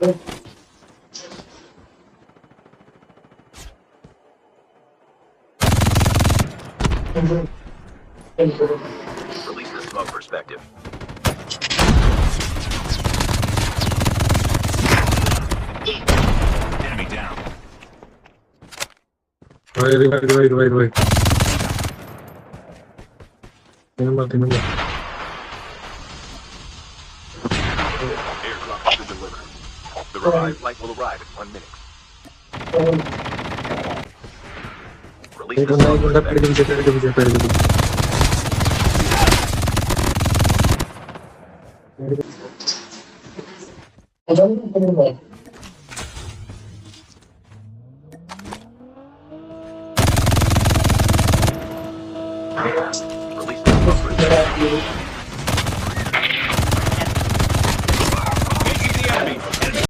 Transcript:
Release the smoke perspective. Enemy down. Right. Tinumba. Airdrop to deliver. The revived flight will arrive in 1 minute. Release the smoke perspective.